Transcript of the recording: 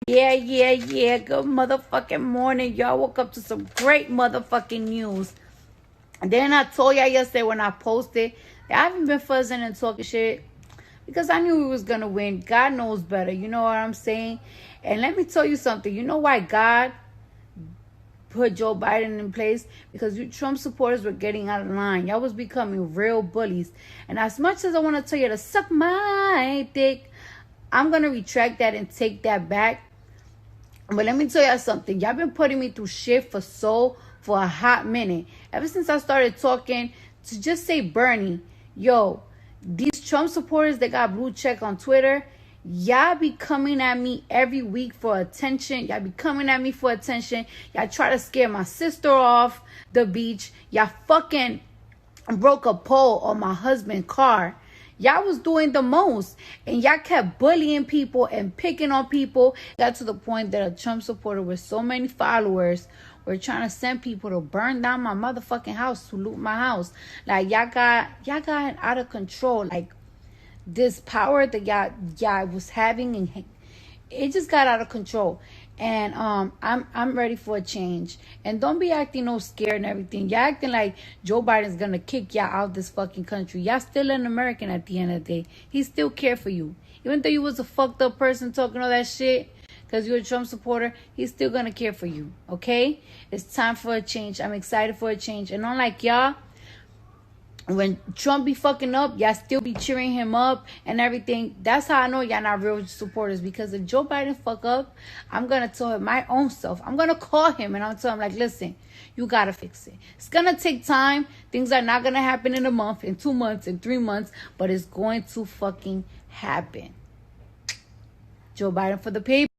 Yeah. Good motherfucking morning. Y'all woke up to some great motherfucking news. And then I told y'all yesterday when I posted that I haven't been fuzzing and talking shit because I knew we was going to win. God knows better. You know what I'm saying? And let me tell you something. You know why God put Joe Biden in place? Because you Trump supporters were getting out of line. Y'all was becoming real bullies. And as much as I want to tell you to suck my dick, I'm going to retract that and take that back. But let me tell y'all something. Y'all been putting me through shit for a hot minute. Ever since I started talking to just say Bernie, yo, these Trump supporters that got blue check on Twitter, y'all be coming at me every week for attention. Y'all be coming at me for attention. Y'all try to scare my sister off the beach. Y'all fucking broke a pole on my husband's car. Y'all was doing the most. And y'all kept bullying people and picking on people. Got to the point that a Trump supporter with so many followers were trying to send people to burn down my motherfucking house, to loot my house. Like, y'all got out of control. Like, this power that y'all was having, and it just got out of control. And I'm ready for a change. And don't be acting no scared and everything. Y'all acting like Joe Biden's gonna kick y'all out of this fucking country. Y'all still an American at the end of the day. He still care for you. Even though you was a fucked up person talking all that shit because you're a Trump supporter, he's still gonna care for you. Okay? It's time for a change. I'm excited for a change. And unlike y'all, when Trump be fucking up, y'all still be cheering him up and everything. That's how I know y'all not real supporters. Because if Joe Biden fuck up, I'm going to tell him my own self. I'm going to call him and I'm tell him, like, listen, you got to fix it. It's going to take time. Things are not going to happen in a month, in 2 months, in 3 months. But it's going to fucking happen. Joe Biden for the people.